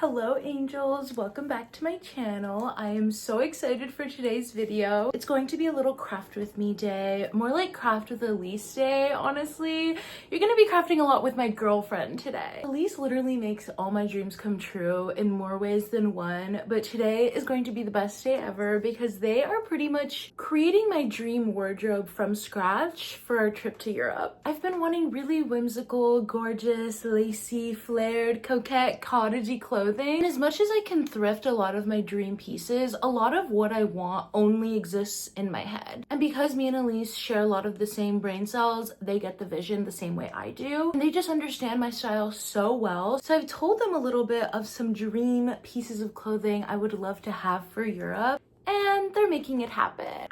Hello angels, welcome back to my channel. I am so excited for today's video. It's going to be a little craft with me day, more like craft with Elise day, honestly. You're gonna be crafting a lot with my girlfriend today. Elise literally makes all my dreams come true in more ways than one, but today is going to be the best day ever because they are pretty much creating my dream wardrobe from scratch for our trip to Europe. I've been wanting really whimsical, gorgeous, lacy, flared, coquette, cottagey clothing. And as much as I can thrift a lot of my dream pieces, a lot of what I want only exists in my head. And because me and Elise share a lot of the same brain cells, they get the vision the same way I do. And they just understand my style so well. So I've told them a little bit of some dream pieces of clothing I would love to have for Europe. And they're making it happen.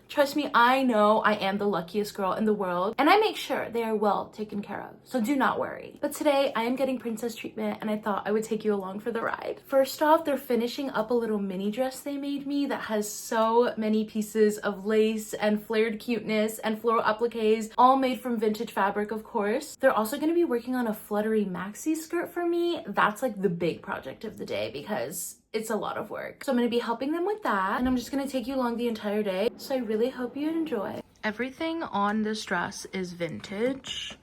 Trust me, I know I am the luckiest girl in the world, and I make sure they are well taken care of, so do not worry. But today, I am getting princess treatment, and I thought I would take you along for the ride. First off, they're finishing up a little mini dress they made me that has so many pieces of lace and flared cuteness and floral appliques, all made from vintage fabric, of course. They're also going to be working on a fluttery maxi skirt for me. That's like the big project of the day because it's a lot of work. So I'm gonna be helping them with that, and I'm just gonna take you along the entire day. So I really hope you enjoy. Everything on this dress is vintage,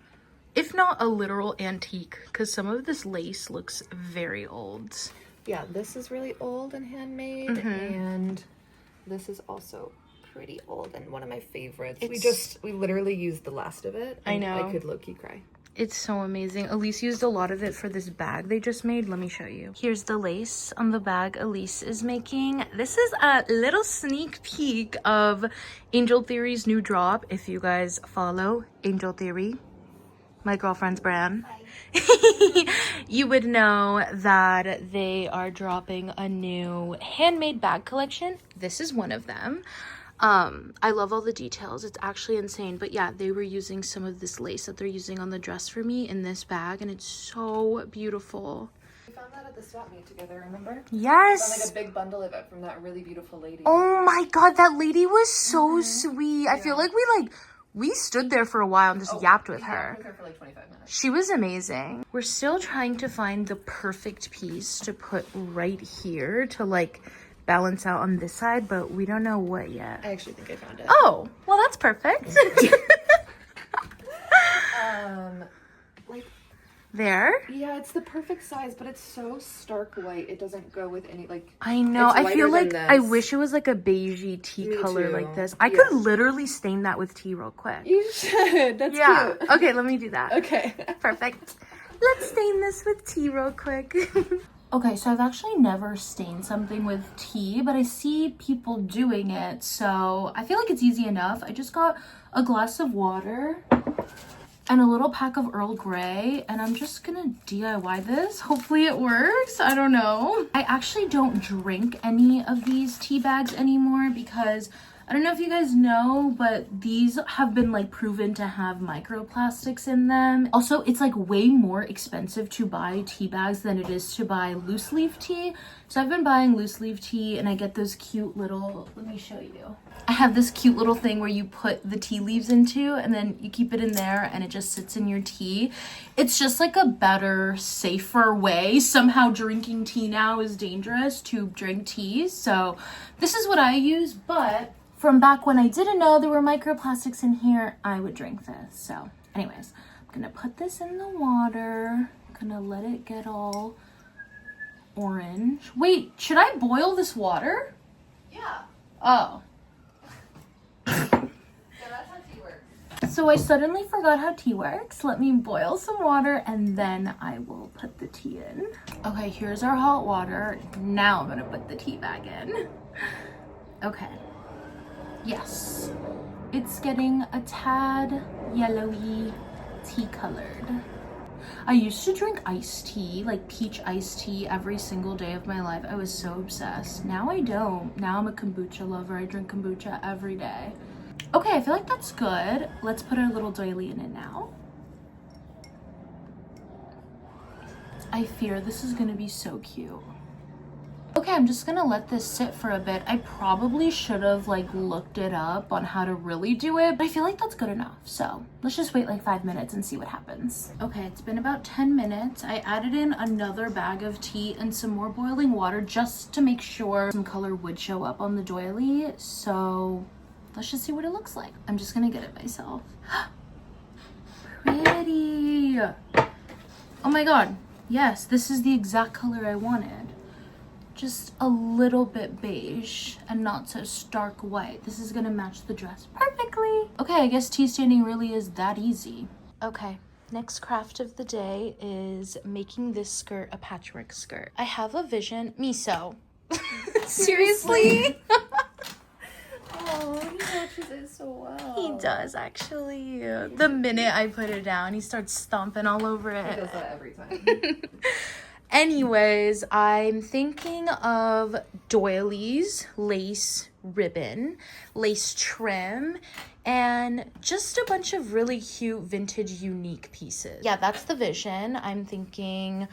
if not a literal antique, because some of this lace looks very old. Yeah, this is really old and handmade, and this is also pretty old and one of my favorites. We literally used the last of it. I know. I could low-key cry. It's so amazing. Elise used a lot of it for this bag they just made. Let me show you. Here's the lace on the bag Elise is making. This is a little sneak peek of Angel Theory's new drop. If you guys follow Angel Theory, my girlfriend's brand, you would know that they are dropping a new handmade bag collection. This is one of them. I love all the details. It's actually insane. But yeah, they were using some of this lace that they're using on the dress for me in this bag, and it's so beautiful. We found that at the swap meet together, remember? Yes. We found like a big bundle of it from that really beautiful lady. Oh my god, that lady was so sweet. I feel like we stood there for a while and just yapped with her. We yapped with her for like 25 minutes. She was amazing. We're still trying to find the perfect piece to put right here to like balance out on this side, but we don't know what yet. I actually think I found it. Oh, well that's perfect. Like there. Yeah, it's the perfect size, but it's so stark white. It doesn't go with any like. I know. I feel like this. I wish it was like a beigey tea color like this. I could literally stain that with tea real quick. You should. That's cute. Okay, let me do that. Okay. Perfect. Let's stain this with tea real quick. Okay, so I've actually never stained something with tea, but I see people doing it, so I feel like it's easy enough. I just got a glass of water and a little pack of Earl Grey, and I'm just gonna DIY this. Hopefully it works. I don't know. I actually don't drink any of these tea bags anymore because I don't know if you guys know, but these have been like proven to have microplastics in them. Also, it's like way more expensive to buy tea bags than it is to buy loose leaf tea. So I've been buying loose leaf tea and I get those cute little, let me show you. I have this cute little thing where you put the tea leaves into and then you keep it in there and it just sits in your tea. It's just like a better, safer way. Somehow drinking tea now is dangerous to drink tea. So this is what I use, but from back when I didn't know there were microplastics in here, I would drink this. So anyways, I'm gonna put this in the water. I'm gonna let it get all orange. Wait, should I boil this water? Yeah. Oh. Yeah, that's how tea works. So I suddenly forgot how tea works. Let me boil some water and then I will put the tea in. Okay, here's our hot water. Now I'm gonna put the tea bag in. Okay. Yes, it's getting a tad yellowy tea colored. I used to drink iced tea, like peach iced tea, every single day of my life. I was so obsessed. Now I don't. Now I'm a kombucha lover. I drink kombucha every day. Okay, I feel like that's good. Let's put our little doily in it now. I fear this is gonna be so cute. Okay, I'm just gonna let this sit for a bit. I probably should have like looked it up on how to really do it, but I feel like that's good enough. So let's just wait like 5 minutes and see what happens. Okay, it's been about 10 minutes. I added in another bag of tea and some more boiling water just to make sure some color would show up on the doily. So let's just see what it looks like. I'm just gonna get it myself. Pretty. Oh my God. Yes, this is the exact color I wanted. Just a little bit beige and not so stark white. This is gonna match the dress perfectly. Okay, I guess tea staining really is that easy. Okay, next craft of the day is making this skirt a patchwork skirt. I have a vision. Miso. Seriously? Oh, he matches it so well. He does, actually. The minute I put it down, he starts stomping all over it. He does that every time. Anyways, I'm thinking of doilies, lace ribbon, lace trim, and just a bunch of really cute vintage unique pieces. Yeah, that's the vision. I'm thinking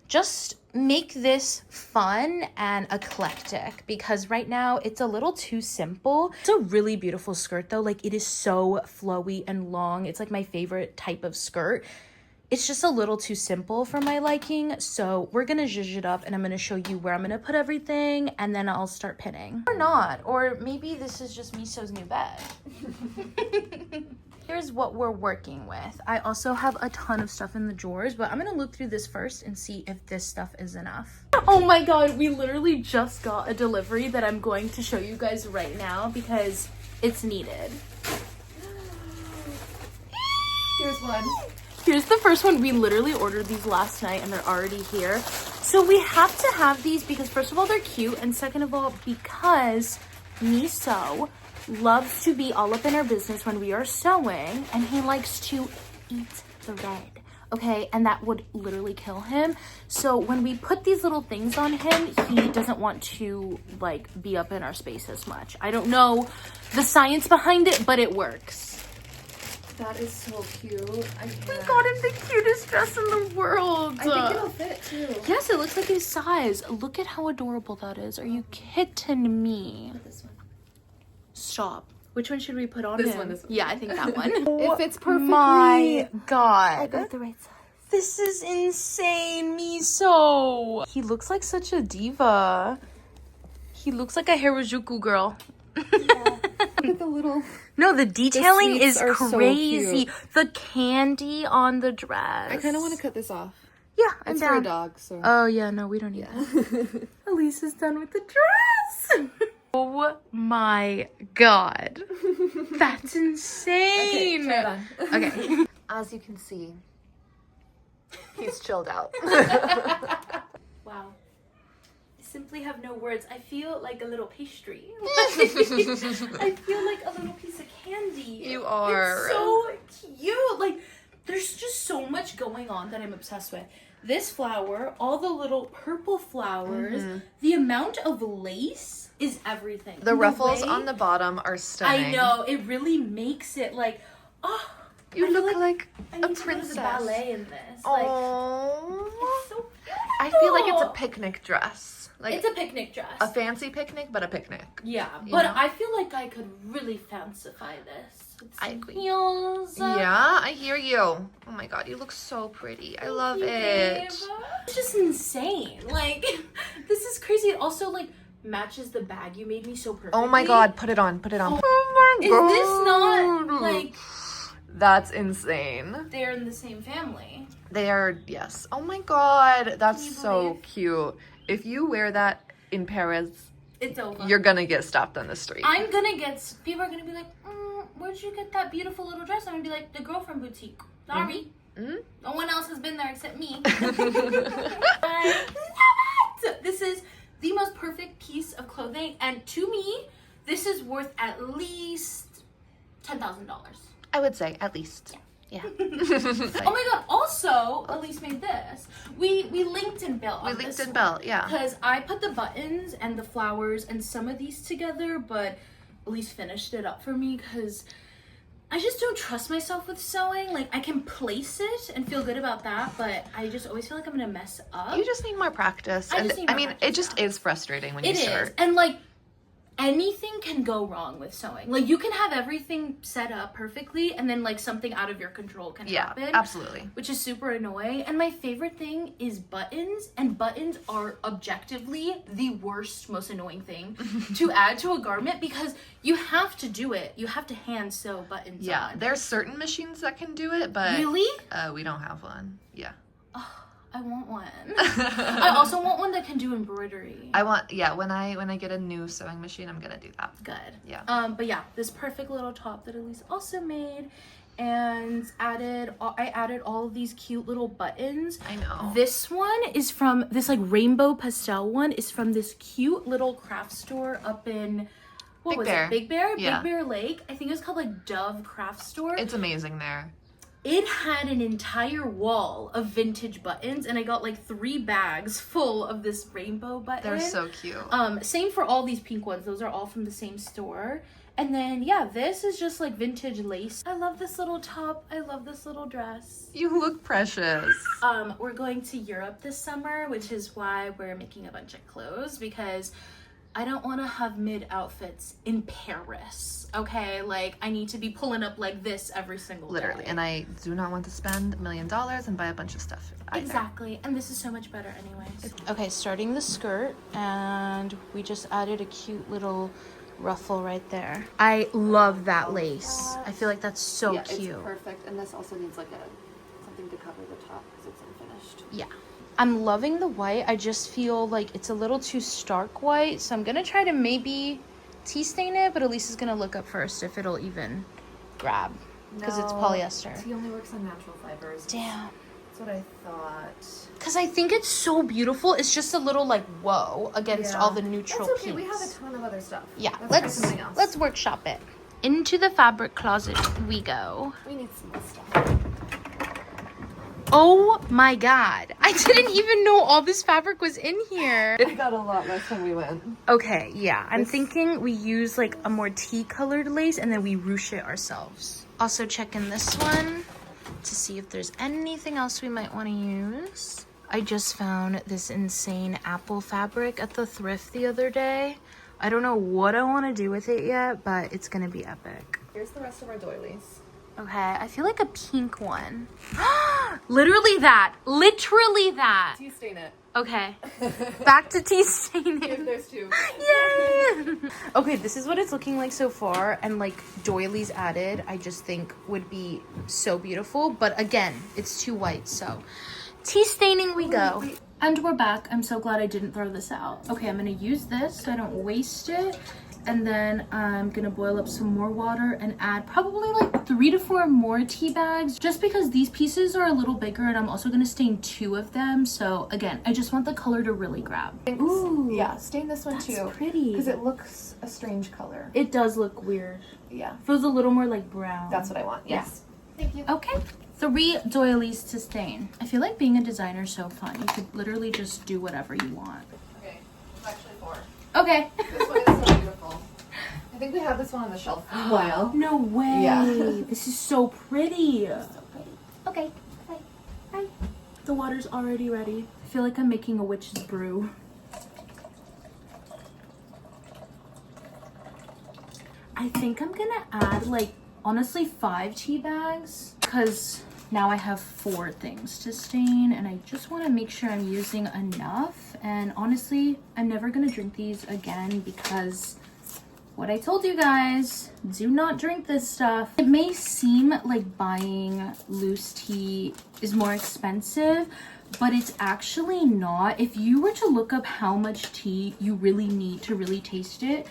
just make this fun and eclectic because right now it's a little too simple. It's a really beautiful skirt though. Like, it is so flowy and long. It's like my favorite type of skirt. It's just a little too simple for my liking, so we're gonna zhuzh it up and I'm gonna show you where I'm gonna put everything and then I'll start pinning. Or not, or maybe this is just Miso's new bed. Here's what we're working with. I also have a ton of stuff in the drawers, but I'm gonna look through this first and see if this stuff is enough. Oh my God, we literally just got a delivery that I'm going to show you guys right now because it's needed. Here's one. Here's the first one. We literally ordered these last night and they're already here. So we have to have these because first of all, they're cute. And second of all, because Miso loves to be all up in our business when we are sewing and he likes to eat the red. Okay, and that would literally kill him. So when we put these little things on him, he doesn't want to like be up in our space as much. I don't know the science behind it, but it works. That is so cute. We got him the cutest dress in the world. I think it'll fit too. Yes, it looks like his size. Look at how adorable that is. Are you kidding me? This one. Stop. Which one should we put on This him? one, this one. Yeah, I think that one. It fits perfectly. My God. I got the right size. This is insane, Miso. He looks like such a diva. He looks like a Harajuku girl. Yeah. Look at the little... No, the detailing is are so crazy. cute. The candy on the dress. I kind of want to cut this off. Yeah, I'm It's down. for a dog, so... Oh, yeah, no, we don't need that. Elise is done with the dress. Oh my God. That's insane. Okay, try it on. Okay. As you can see, he's chilled out. Wow. I simply have no words. I feel like a little pastry. I feel like a little piece of candy. You are. It's so cute. Like, there's just so much going on that I'm obsessed with. This flower, all the little purple flowers, the amount of lace is everything. The ruffles on the bottom are stunning. I know. It really makes it like, oh, You look like I a need to go to princess. the ballet in this. Oh, It's so beautiful. I feel like it's a picnic dress. Like It's a picnic dress. a fancy picnic, but a picnic. Yeah, You but know? I feel like I could really fancify this. With I some agree. heels. Yeah, I hear you. Oh my God, you look so pretty. I love Thank you, it. babe. It's just insane. Like, this is crazy. It also, like, matches the bag you made me so perfectly. Oh my God, put it on, put it on. Oh my God. Is this not, like, That's insane. they're in the same family? They are, yes. Oh my God, that's Can you so believe? cute. If you wear that in Paris, It's over. you're gonna get stopped on the street. I'm gonna get, people are gonna be like, where'd you get that beautiful little dress? I'm gonna be like, the girlfriend boutique. Sorry. Mhm. No one else has been there except me. I love it! This is the most perfect piece of clothing, and to me, this is worth at least $10,000. I would say, at least. Yeah. Oh my God, also, Elise made this. We linked and built on We linked this and built, yeah. Because I put the buttons and the flowers and some of these together, but Elise finished it up for me because I just don't trust myself with sewing. Like, I can place it and feel good about that, but I just always feel like I'm gonna mess up. You just need more practice. I mean, it just is frustrating when you start. And like, anything can go wrong with sewing. Like, you can have everything set up perfectly and then like something out of your control can happen. Yeah, absolutely. Which is super annoying. And my favorite thing is buttons, and buttons are objectively the worst, most annoying thing to add to a garment, because you have to do it. You have to hand sew buttons on. Yeah, there's certain machines that can do it, but really? We don't have one. Yeah. I want one. I also want one that can do embroidery. When I get a new sewing machine, I'm gonna do that. Good. Yeah. But yeah, this perfect little top that Elise also made, and I added all of these cute little buttons. I know. This one is from this like rainbow pastel one is from this cute little craft store up in Big Bear? Yeah. Big Bear Lake. I think it was called like Dove Craft Store. It's amazing there. It had an entire wall of vintage buttons, and I got like 3 bags full of this rainbow button. They're so cute. Same for all these pink ones. Those are all from the same store. And then, yeah, this is just like vintage lace. I love this little top. I love this little dress. You look precious. We're going to Europe this summer, which is why we're making a bunch of clothes, because I don't want to have mid outfits in Paris, okay? Like, I need to be pulling up like this every single Literally. day. And I do not want to spend $1 million and buy a bunch of stuff either. Exactly. And this is so much better anyways. Okay, starting the skirt, and we just added a cute little ruffle right there. I love that lace. I feel like that's so cute. It's perfect. And this also needs like something to cover the top because it's unfinished. Yeah. I'm loving the white. I just feel like it's a little too stark white, so I'm gonna try to maybe tea stain it, but Elise is gonna look up first if it'll even grab, because it's polyester. Tea only works on natural fibers. Damn. That's what I thought. Because I think it's so beautiful. It's just a little like whoa against all the neutral That's okay. pinks. We have a ton of other stuff. Yeah, let's try something else. let's workshop it. Into the fabric closet we go. We need some more stuff. Oh my god. I didn't even know all this fabric was in here. It got a lot last time we went. Okay, yeah. I'm thinking we use like a more tea colored lace and then we ruche it ourselves. Also checking this one to see if there's anything else we might want to use. I just found this insane apple fabric at the thrift the other day. I don't know what I want to do with it yet, but it's gonna be epic. Here's the rest of our doilies. Okay, I feel like a pink one. Literally that. Literally that. Tea stain it. Okay. Back to tea staining. There's 2. Yay! Okay, this is what it's looking like so far, and like doilies added, I just think would be so beautiful. But again, it's too white, so tea staining we go. And we're back. I'm so glad I didn't throw this out. Okay, I'm gonna use this so I don't waste it. And then I'm gonna boil up some more water and add probably like 3 to 4 more tea bags, just because these pieces are a little bigger, and I'm also gonna stain 2 of them. So again, I just want the color to really grab. Ooh, yeah, stain this one too. That's pretty. Because it looks a strange color. It does look weird. Yeah. Feels a little more like brown. That's what I want. Yes. Thank you. Okay. 3 doilies to stain. I feel like being a designer is so fun. You could literally just do whatever you want. Okay, it's actually 4. Okay. This one is so beautiful. I think we have this one on the shelf for a while. No way. Yeah. This is so pretty. So pretty. Okay. Bye. Bye. The water's already ready. I feel like I'm making a witch's brew. I think I'm gonna add like honestly 5 tea bags, because now I have 4 things to stain, and I just want to make sure I'm using enough. And honestly, I'm never gonna drink these again, because what I told you guys, do not drink this stuff. It may seem like buying loose tea is more expensive, but it's actually not. If you were to look up how much tea you really need to really taste it,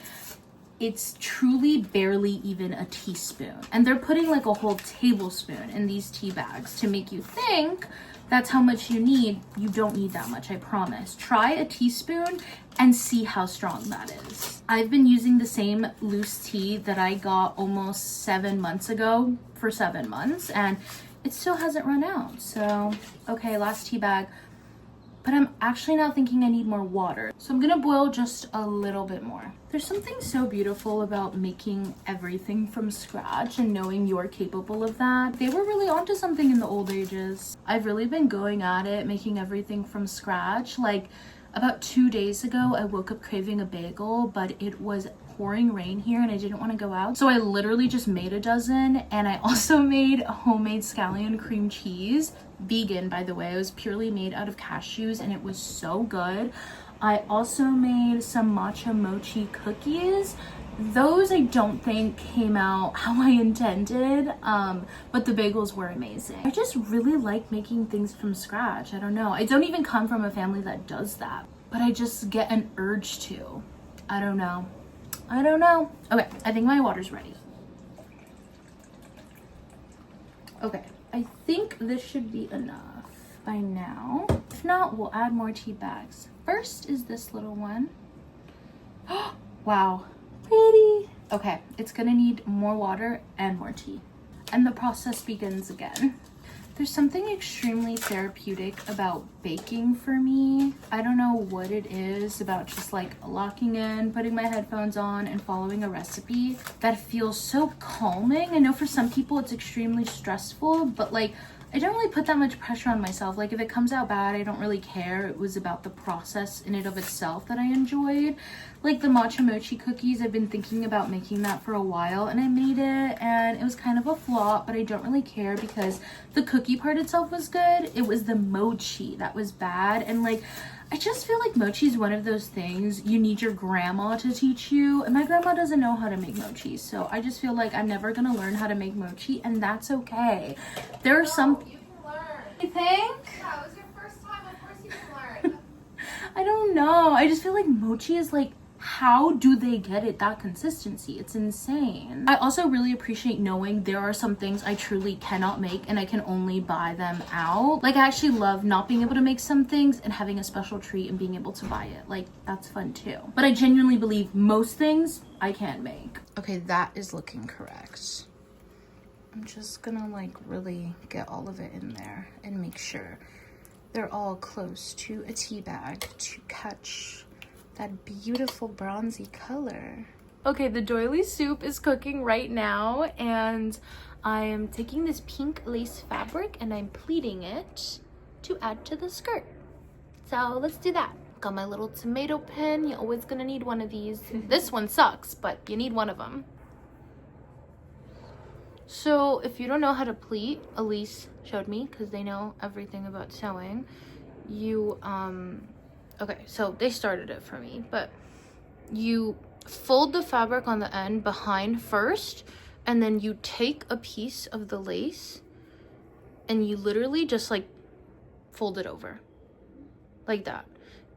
it's truly barely even a teaspoon. And they're putting like a whole tablespoon in these tea bags to make you think that's how much you need. You don't need that much, I promise. Try a teaspoon and see how strong that is. I've been using the same loose tea that I got almost 7 months ago for 7 months, and it still hasn't run out. So, okay, last tea bag. but I'm actually now thinking I need more water. So I'm gonna boil just a little bit more. There's something so beautiful about making everything from scratch and knowing you're capable of that. They were really onto something in the old ages. I've really been going at it, making everything from scratch. Like about 2 days ago, I woke up craving a bagel, but it was pouring rain here and I didn't want to go out. So I literally just made a dozen, and I also made homemade scallion cream cheese. Vegan, by the way. It was purely made out of cashews and it was so good. I also made some matcha mochi cookies. Those I don't think came out how I intended, but the bagels were amazing. I just really like making things from scratch. I don't know. I don't even come from a family that does that, but I just get an urge to. I don't know. Okay, I think my water's ready. Okay, I think this should be enough by now. If not, we'll add more tea bags. First is this little one. Wow, pretty. Okay, it's gonna need more water and more tea. And the process begins again. There's something extremely therapeutic about baking for me. I don't know what it is about just like locking in, putting my headphones on and following a recipe that feels so calming. I know for some people it's extremely stressful, but like I don't really put that much pressure on myself. Like if it comes out bad, I don't really care. It was about the process in and of itself that I enjoyed. Like the matcha mochi cookies, I've been thinking about making that for a while and I made it and it was kind of a flop, but I don't really care because the cookie part itself was good. It was the mochi that was bad. And like I just feel like mochi is one of those things you need your grandma to teach you, and my grandma doesn't know how to make mochi, so I just feel like I'm never gonna learn how to make mochi, and that's okay. There are some You can learn. You think? Yeah, it was your first time, of course you can learn. I don't know. I just feel like mochi is like, how do they get it that consistency? It's insane. I also really appreciate knowing there are some things I truly cannot make and I can only buy them out. Like I actually love not being able to make some things and having a special treat and being able to buy it. Like that's fun too. But I genuinely believe most things I can make. Okay, that is looking correct. I'm just gonna like really get all of it in there and make sure they're all close to a tea bag to catch that beautiful bronzy color. Okay, the doily soup is cooking right now and I am taking this pink lace fabric and I'm pleating it to add to the skirt. So let's do that. Got my little tomato pin. You're always gonna need one of these. This one sucks, but you need one of them. So if you don't know how to pleat, Elise showed me because they know everything about sewing. You okay, so they started it for me, but you fold the fabric on the end behind first, and then you take a piece of the lace and you literally just like fold it over like that.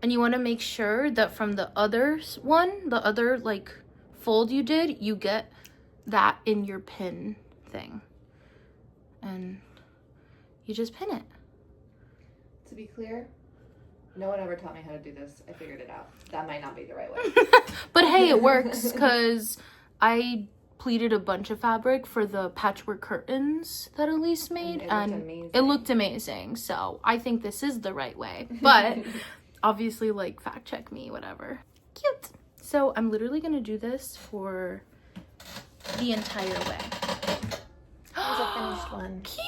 And you want to make sure that from the other one, the other like fold you did, you get that in your pin thing. And you just pin it. To be clear, no one ever taught me how to do this. I figured it out. That might not be the right way. But hey, it works because I pleated a bunch of fabric for the patchwork curtains that Elise made, and it looked amazing. So I think this is the right way. But obviously, like, fact check me, whatever. Cute. So I'm literally gonna do this for the entire way. There's a finished one. Cute.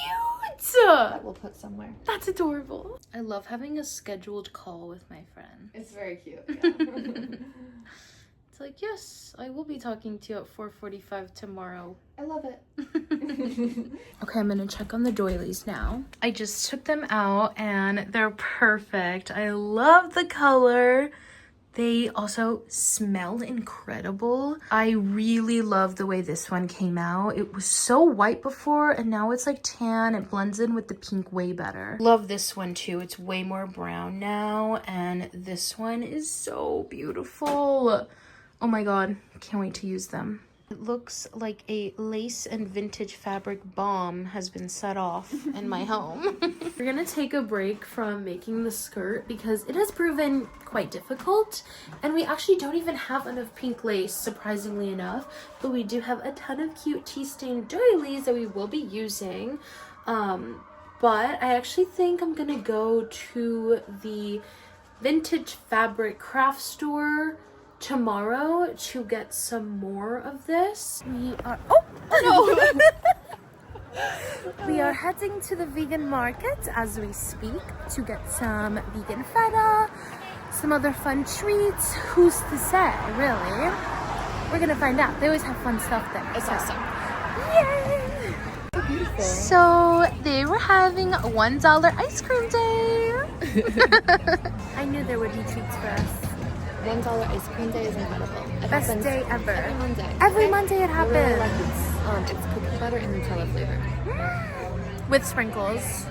That we'll put somewhere. That's adorable. I love having a scheduled call with my friend. It's very cute. Yeah. It's like, yes, I will be talking to you at 4:45 tomorrow. I love it. Okay, I'm gonna check on the doilies now. I just took them out and they're perfect. I love the color. They also smelled incredible. I really love the way this one came out. It was so white before and now it's like tan. It blends in with the pink way better. Love this one too. It's way more brown now and this one is so beautiful. Oh my god, can't wait to use them. It looks like a lace and vintage fabric bomb has been set off in my home. We're gonna take a break from making the skirt because it has proven quite difficult and we actually don't even have enough pink lace, surprisingly enough, but we do have a ton of cute tea-stained doilies that we will be using. but I actually think I'm gonna go to the vintage fabric craft store tomorrow to get some more of this. We are we are heading to the vegan market as we speak to get some vegan feta, some other fun treats. Who's to say, really? We're gonna find out. They always have fun stuff there. It's awesome. Yay! So beautiful. So they were having a $1 ice cream day. I knew there would be treats for us. $1 ice cream day is incredible. It Best happens day ever. Every Monday. Every Monday it We're really happens. lucky. It's cookie butter and Nutella flavor. With sprinkles.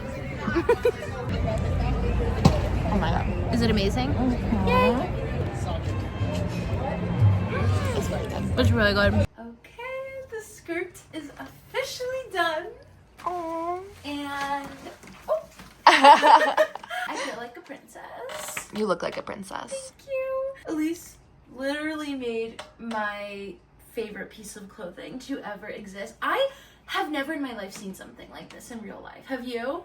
Oh my god. Is it amazing? Yay! It's very good. It's really good. Okay, the skirt is officially done. Aww. And I feel like a princess. You look like a princess. Thank you. Elise literally made my favorite piece of clothing to ever exist. I have never in my life seen something like this in real life. Have you?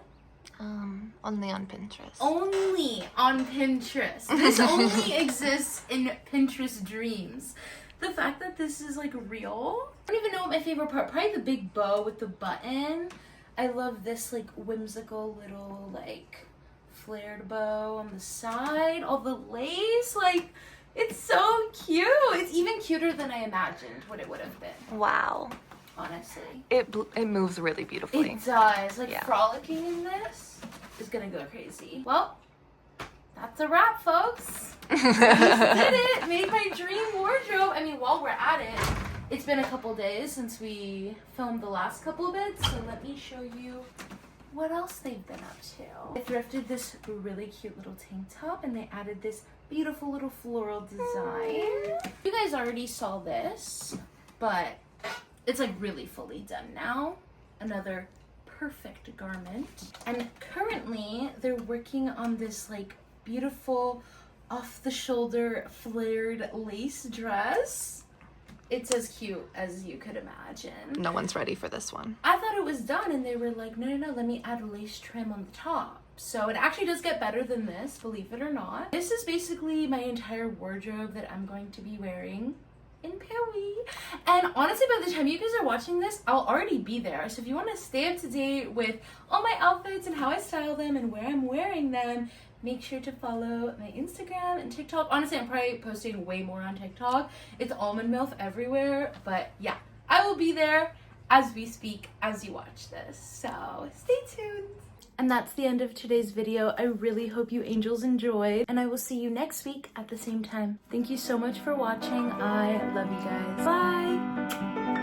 Only on Pinterest. Only on Pinterest. This only exists in Pinterest dreams. The fact that this is like real. I don't even know what my favorite part. Probably the big bow with the button. I love this like whimsical little like flared bow on the side. All the lace. Like, it's so cute. It's even cuter than I imagined what it would have been. Wow. Honestly. It moves really beautifully. It does. Like, yeah. Frolicking in this is gonna go crazy. Well, that's a wrap, folks. We did it. Made my dream wardrobe. I mean, while we're at it, it's been a couple days since we filmed the last couple bits, so let me show you what else they've been up to. I thrifted this really cute little tank top, and they added this beautiful little floral design. You guys already saw this, but it's like really fully done now. Another perfect garment. And currently they're working on this like beautiful off the shoulder flared lace dress. It's as cute as you could imagine. No one's ready for this one. I thought it was done and they were like, no, let me add lace trim on the top. So it actually does get better than this, believe it or not. This is basically my entire wardrobe that I'm going to be wearing in Paris. And honestly, by the time you guys are watching this, I'll already be there. So if you want to stay up to date with all my outfits and how I style them and where I'm wearing them, make sure to follow my Instagram and TikTok. Honestly, I'm probably posting way more on TikTok. It's almond milk everywhere. But yeah, I will be there as we speak, as you watch this. So stay tuned. And that's the end of today's video. I really hope you angels enjoyed, and I will see you next week at the same time. Thank you so much for watching. I love you guys. Bye!